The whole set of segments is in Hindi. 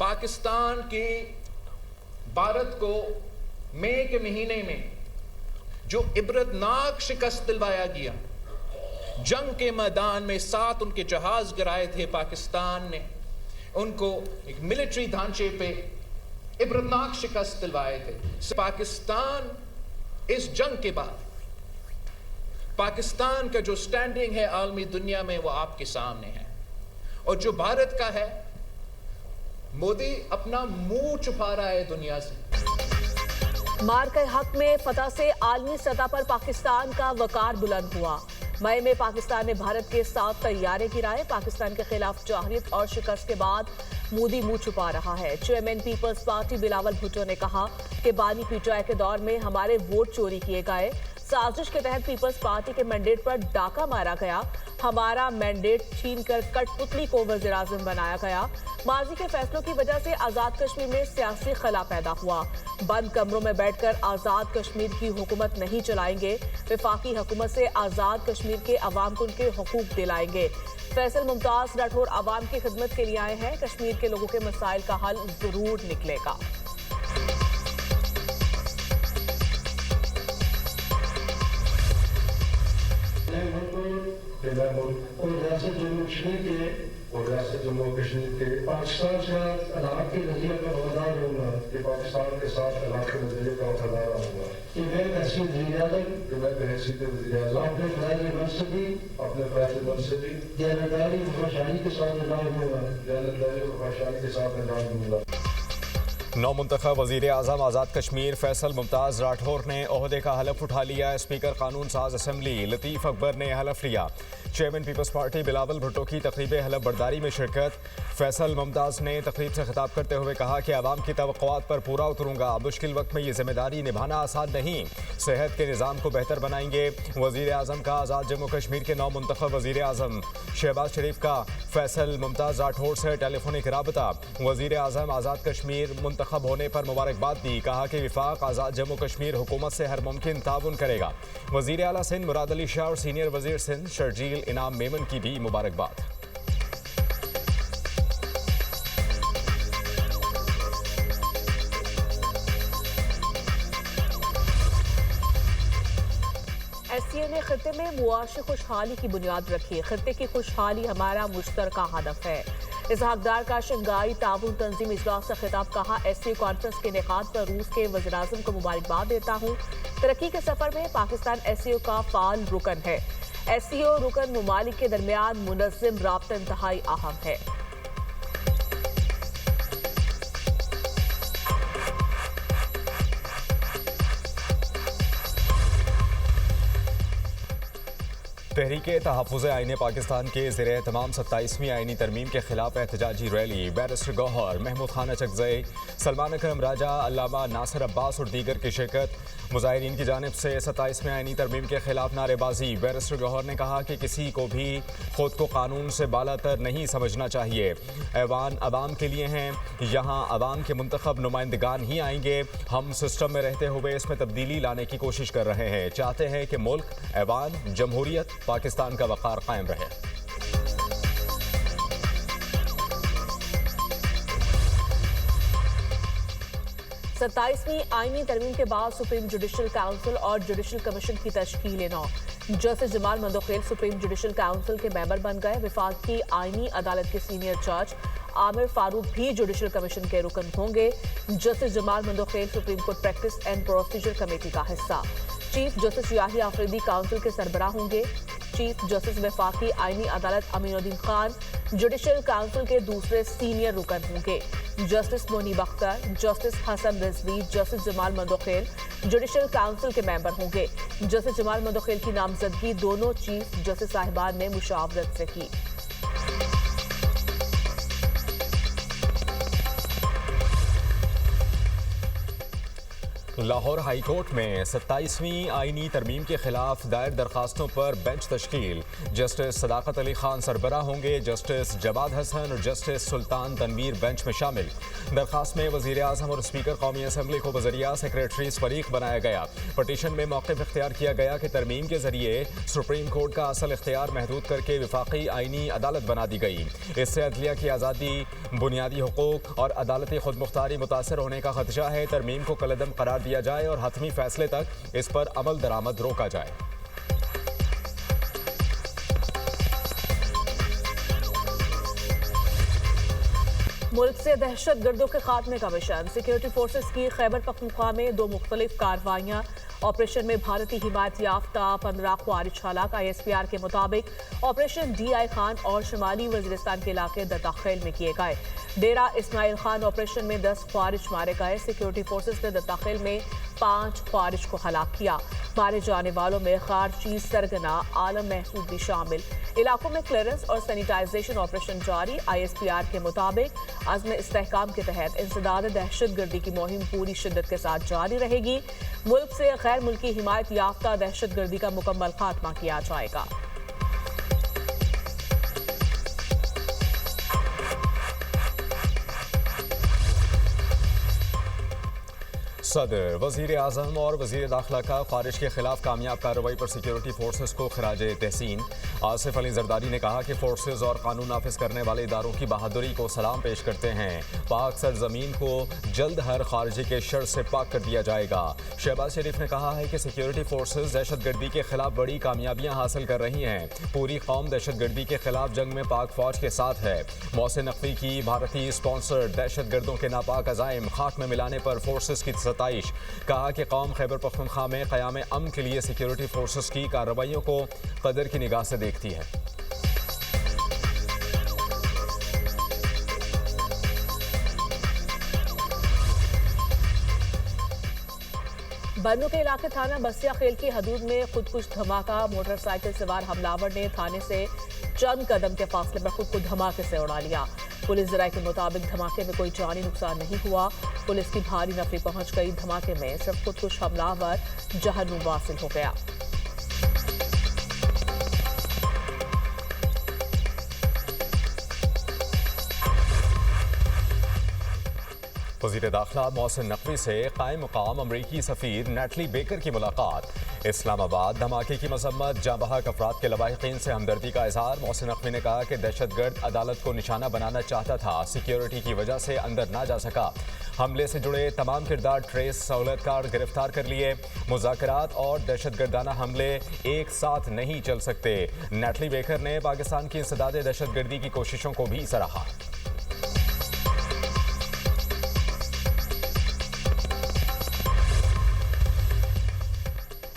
पाकिस्तान की भारत को मई के महीने में जो इबरतनाक शिकस्त दिलवाया गया, जंग के मैदान में 7 उनके जहाज गिराए थे पाकिस्तान ने, उनको एक मिलिट्री ढांचे पे इबरतनाक शिकस्त दिलवाए थे। पाकिस्तान इस जंग के बाद पाकिस्तान का जो स्टैंडिंग है आलमी दुनिया में वो आपके सामने है, और जो भारत का है, मोदी अपना मुंह छुपा रहा है दुनिया से। मार के हक में फतह से आलमी सतह पर पाकिस्तान का वकार बुलंद हुआ। मई में पाकिस्तान ने भारत के 7 तैयारे गिराए। पाकिस्तान के खिलाफ जाहिरियत और शिकस्त के बाद मोदी मुंह छुपा रहा है। Chairman Peoples Party Bilawal Bhutto ने कहा कि बानी पीटीआई के दौर में हमारे वोट चोरी किए गए, साजिश के तहत पीपल्स पार्टी के मैंडेट पर डाका मारा गया, हमारा मैंडेट छीनकर कठपुतली को वज़ीर-ए-आज़म बनाया गया। माजी के फैसलों की वजह से आज़ाद कश्मीर में सियासी खला पैदा हुआ। बंद कमरों में बैठकर आज़ाद कश्मीर की हुकूमत नहीं चलाएंगे, वफाकी हुकूमत से आज़ाद कश्मीर के अवाम को उनके हुकूक दिलाएंगे। फैसल मुमताज राठौर अवाम की खिदमत के लिए आए हैं, कश्मीर के लोगों के मसाइल का हल जरूर निकलेगा। रियासत जम्मू कश्मीर के पाकिस्तान से इलाके के नजरिए का वफादार रहूंगा कि पाकिस्तान के साथ इलाके के नजरिए का वफादार रहूंगा कि मैं हैसियत वज़ीर-ए-आज़म अपने फैसले मनसबी दयानतदारी और वफादारी के साथ निजाम दूंगा। नौमुंतखब वज़ीर-ए-आज़म आज़ाद कश्मीर फैसल मुमताज़ राठौर ने ओहदे का हलफ उठा लिया। स्पीकर कानून साज असम्बली लतीफ़ अकबर ने हलफ लिया। Chairman Peoples Party Bilawal Bhutto की तकरीब हलफ बर्दारी में शिरकत। फैसल मुमताज़ ने तकरीब से खिताब करते हुए कहा कि आवाम की तवक्कुआत पर पूरा उतरूंगा। मुश्किल वक्त में ये जिम्मेदारी निभाना आसान नहीं, सेहत के निज़ाम को बेहतर बनाएंगे। वज़ीर-ए-आज़म का आज़ाद जम्मू कश्मीर के नौमुंतखब वज़ीर-ए-आज़म शहबाज शरीफ का फैसल मुमताज़ राठौर से टेलीफोनिक राबता। वज़ीर-ए-आज़म आज़ाद कश्मीर मुंतखब होने पर मुबारकबाद दी। कहा कि विफाक आज़ाद जम्मू कश्मीर हुकूमत से हर मुमकिन ताउन करेगा। वज़ीर आला सिंध मुराद अली शाह और सीनियर वज़ीर सिंध शर्जील इनाम मेमन की भी मुबारकबाद। एससीओ ने खित्ते में मुआशी खुशहाली की बुनियाद रखी। खित्ते की खुशहाली हमारा मुश्तरका हदफ है। इस हकदार का शंघाई ताउन तंजीम इजलास से खिताब कहा। एससीओ कॉन्फ्रेंस के इनेकाद पर रूस के वज़ीर-ए-आज़म को मुबारकबाद देता हूँ। तरक्की के सफर में पाकिस्तान एससीओ का फाल रुकन है। एससीओ रुकन मुमालिक के दरमियान मुनज़्ज़म राब्ता इंतहाई अहम है। तहरीके तहफ़्फ़ुज़ आईन पाकिस्तान के ज़ेर-ए-एहतमाम 27वीं आईनी तरमीम के खिलाफ एहतजाजी रैली। बैरिस्टर गौहर, महमूद खान अचकज़ई, सलमान अकरम राजा, अल्लामा नासिर अब्बास और दीगर की शिरकत। मुज़ाहिरीन की जानिब से 27वें आईनी तरमीम के खिलाफ नारेबाजी। बैरिस्टर गौहर ने कहा कि किसी को भी खुद को कानून से बालातर नहीं समझना चाहिए। ऐवान अवाम के लिए हैं, यहाँ अवाम के मुंतखब नुमाइंदगान ही आएंगे। हम सिस्टम में रहते हुए इसमें तब्दीली लाने की कोशिश कर रहे हैं। चाहते हैं कि मुल्क, ऐवान, जमहूरियत, पाकिस्तान का वक़ार कायम रहे। 27वीं आईनी तरमीम के बाद सुप्रीम जुडिशल काउंसिल और जुडिशल कमीशन की तश्कील नौ। Justice Jamal Mandokhel supreme judicial council के मेंबर बन गए। वफाकी आईनी अदालत के सीनियर जज आमिर फारूक भी जुडिशल कमीशन के रुकन होंगे। Justice Jamal Mandokhel supreme court practice and procedure committee का हिस्सा। चीफ जस्टिस याही आफरीदी काउंसिल के सरबराह होंगे। चीफ जस्टिस वफाकी आईनी अदालत अमीनुद्दीन खान जुडिशल काउंसिल के दूसरे सीनियर रुकन होंगे। Justice Munib Akhtar, justice Hasan Rizvi, justice Jamal Mandokhel judicial council के मेंबर होंगे। जस्टिस जमाल मंदोखेल की नामजदगी दोनों चीफ जस्टिस साहिबान ने मुशावरत से की। लाहौर हाई कोर्ट में 27वीं आईनी तरमीम के खिलाफ दायर दरखास्तों पर बेंच तश्कील। जस्टिस सदाकत अली खान सरबराह होंगे, जस्टिस जवाद हसन और जस्टिस सुल्तान तनवीर बेंच में शामिल। दरखास्त में वज़ीर आज़म और स्पीकर कौमी असम्बली को वज़रिया सेक्रेटरी फरीक बनाया गया। पटिशन में मौक़िफ़ इख्तियार किया गया कि तरमीम के जरिए सुप्रीम कोर्ट का असल इख्तियार महदूद करके वफाकी आईनी अदालत बना दी गई। इससे अदलिया की आज़ादी, बुनियादी हुकूक और अदालती खुद मुख्तारी मुतासर होने का खदशा है। तरमीम को कलअदम करार दिया जाए और हतमी फैसले तक इस पर अमल दरामद रोका जाए। मुल्क से दहशत गर्दों के खात्मे का मिशन। सिक्योरिटी फोर्सेस की खैबर पख्तूनख्वा में 2 मुख्तलिफ कार्रवाइयाँ। ऑपरेशन में भारतीय हिमायत याफ्ता 15 ख्वारिज हलाक। ISPR के मुताबिक ऑपरेशन DI खान और शुमाली वजीरिस्तान के इलाके दत्ताखेल में किए गए। डेरा इस्माइल खान ऑपरेशन में 10 ख्वारिज मारे गए। सिक्योरिटी फोर्सेस ने दत्ताखेल में 5 ख्वारिज को हलाक किया। मारे जाने वालों में खारजी सरगना आलम महसूद भी शामिल। इलाकों में क्लियरेंस और सैनिटाइजेशन ऑपरेशन जारी। ISPR के मुताबिक अज़्म इस्तेहकाम के तहत इंसदाद दहशत गर्दी की मुहिम पूरी शिद्दत के साथ जारी रहेगी। मुल्क से गैर मुल्की हिमायत याफ्ता दहशत गर्दी का मुकम्मल खात्मा किया जाएगा। सदर, वज़ीर आज़म और वज़ीर दाखिला का ख़ारिज के खिलाफ कामयाब कार्रवाई पर सिक्योरिटी फोर्सेस को खराज तहसीन। आसिफ अली जरदारी ने कहा कि फोर्सेस और कानून नाफिज करने वाले इदारों की बहादुरी को सलाम पेश करते हैं। पाक सरजमीन को जल्द हर खारजी के शर से पाक कर दिया जाएगा। शहबाज शरीफ ने कहा है कि सिक्योरिटी फोर्सेस दहशत गर्दी के खिलाफ बड़ी कामयाबियाँ हासिल कर रही हैं। पूरी कौम दहशत गर्दी के खिलाफ जंग में पाक फौज के साथ है। मोहसिन नकवी की भारतीय स्पॉन्सर दहशत गर्दों के नापाक अज़ाइम खाक में मिलाने पर फोर्सेस की कहा कि कौम खैबर पख्तूनख्वा में क़याम अमन के लिए सिक्योरिटी फोर्सेस की कार्रवाइयों को कदर की निगाह से देखती है। बन्नू के इलाके थाना बसिया खेल की हदूद में खुदकुश धमाका। मोटरसाइकिल सवार हमलावर ने थाने से चंद कदम के फासले पर खुद को धमाके से उड़ा लिया। पुलिस ज़राए के मुताबिक धमाके में कोई जानी नुकसान नहीं हुआ। पुलिस की भारी नफरी पहुंच गई। धमाके में सिर्फ खुदकुश हमलावर जहन्नुम वासिल हो गया। वज़ीर दाखिला मोहसिन नकवी से कायम मुकाम अमरीकी सफ़ीर नेटली बेकर की मुलाकात। इस्लामाबाद, धमाके की मजम्मत, जाँ बहक अफराद के लवाहिकीन से हमदर्दी का इजहार। मोहसिन नकवी ने कहा कि दहशतगर्द अदालत को निशाना बनाना चाहता था, सिक्योरिटी की वजह से अंदर ना जा सका। हमले से जुड़े तमाम किरदार ट्रेस सहूलतकार गिरफ्तार कर लिए। मुज़ाकरात और दहशतगर्दाना हमले एक साथ नहीं चल सकते। नेटली बेकर ने पाकिस्तान की इंसदाद दहशतगर्दी की कोशिशों को भी सराहा।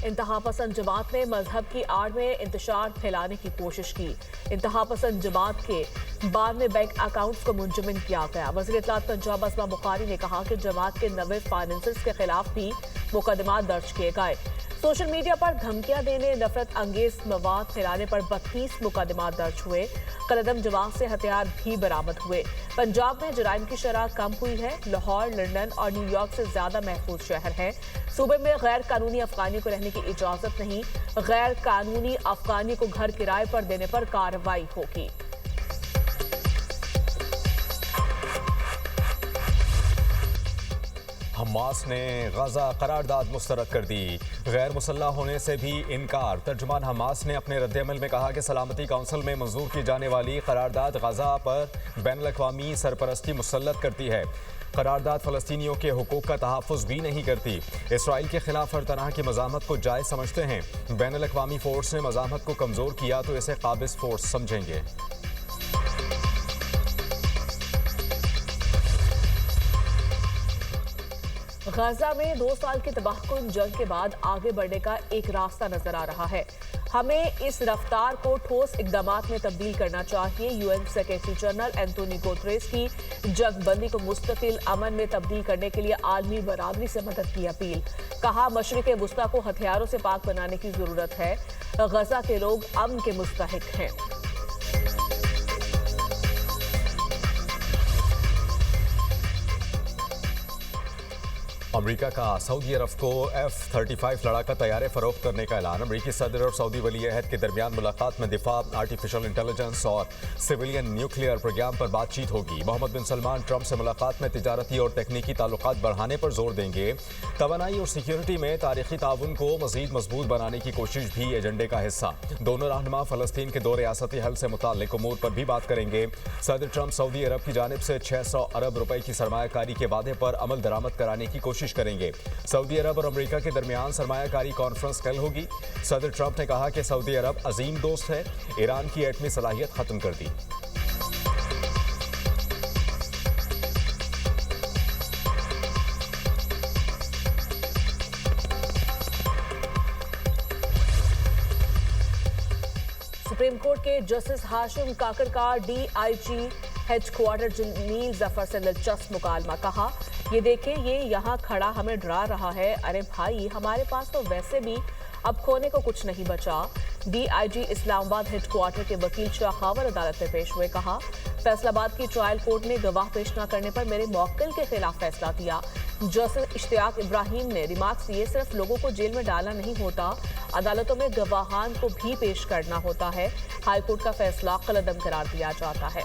इंतहापसंद जमात ने मजहब की आड़ में इंतशार फैलाने की कोशिश की। इंतहापसंद जमात के 92 बैंक अकाउंट्स को मुंजमद किया गया। वज़ीर इत्तलात पंजाब अस्मा बुखारी ने कहा कि जमात के 90 फाइनेंसर्स के खिलाफ भी मुकदमा दर्ज किए गए। सोशल मीडिया पर धमकियां देने, नफरत अंगेज मवाद फैलाने पर 32 मुकदमा दर्ज हुए। कलदम जमात से हथियार भी बरामद हुए। पंजाब में जराइम की शरह कम हुई है। लाहौर, लंदन और न्यूयॉर्क से ज्यादा महफूज शहर है। सूबे में गैर कानूनी अफगानी को रहने की इजाजत नहीं। गैर कानूनी अफगानी को घर किराए पर देने पर कार्रवाई होगी। हमास ने गजा करारदाद मुस्तरद कर दी। गैर मुसल्लह होने से भी इनकार। तर्जुमान हमास ने अपने रद्दअमल में कहा कि सलामती काउंसिल में मंजूर की जाने वाली करारदाद गजा पर बैनुल-अक़वामी सरपरस्ती मुसल्लत करती है। करारदाद फ़लस्तीनियों के हुकूक का तहफ़्फ़ुज़ भी नहीं करती। इसराइल के खिलाफ हर तरह की मज़ामत को जायज़ समझते हैं। बैनुल-अक़वामी फ़ोर्स ने मज़ामत को कमज़ोर किया तो इसे काबिज़ फ़ोर्स समझेंगे। गजा में 2 साल की तबाहकुन जंग के बाद आगे बढ़ने का एक रास्ता नजर आ रहा है। हमें इस रफ्तार को ठोस इकदामात में तब्दील करना चाहिए। UN secretary general Antonio Guterres की जंगबंदी को मुस्तकिल अमन में तब्दील करने के लिए आलमी बरादरी से मदद की अपील। कहा, मशरिक़ वुस्ता को हथियारों से पाक बनाने की जरूरत है। गजा के लोग अमन के मुस्तहिक हैं। अमेरिका का सऊदी अरब को F-35 लड़ाका तैयारे फरोख्त करने का ऐलान। अमेरिकी सदर और सऊदी वली अहद के दरमियान मुलाकात में दिफा, आर्टिफिशियल इंटेलिजेंस और सिविलियन न्यूक्लियर प्रोग्राम पर बातचीत होगी। मोहम्मद बिन सलमान ट्रंप से मुलाकात में तिजारती और तकनीकी ताल्लुकात बढ़ाने पर जोर देंगे। तवानाई और सिक्योरिटी में तारीखी ताउन को मजीद मजबूत बनाने की कोशिश भी एजेंडे का हिस्सा। दोनों रहनुमा फलस्तीन के 2 रियासती हल से मुताल्लिक उमूर पर भी बात करेंगे। सदर ट्रंप सऊदी अरब की जानिब से 600 अरब रुपए की सरमायाकारी के वादे पर अमल दरामद कराने की कोशिश करेंगे। सऊदी अरब और अमेरिका के दरमियान सरमायाकारी कॉन्फ्रेंस कल होगी। सदर ट्रंप ने कहा कि सऊदी अरब अजीम दोस्त है, ईरान की एटमी सलाहियत खत्म कर दी। सुप्रीम कोर्ट के जस्टिस हाशिम काकड़ का DIG हेडक्वार्टर जमील जफर से दिलचस्प मुकालमा। कहा, ये देखें, ये यहाँ खड़ा हमें डरा रहा है। अरे भाई, हमारे पास तो वैसे भी अब खोने को कुछ नहीं बचा। DIG इस्लामाबाद हेडक्वार्टर के वकील शाखावर अदालत में पेश हुए। कहा, फैसलाबाद की ट्रायल कोर्ट ने गवाह पेश न करने पर मेरे मौक्किल के खिलाफ फैसला दिया। जस्टिस इश्तियाक इब्राहिम ने रिमार्क्स दिए, सिर्फ लोगों को जेल में डालना नहीं होता, अदालतों में गवाहान को भी पेश करना होता है। हाईकोर्ट का फैसला कलअदम करार दिया जाता है।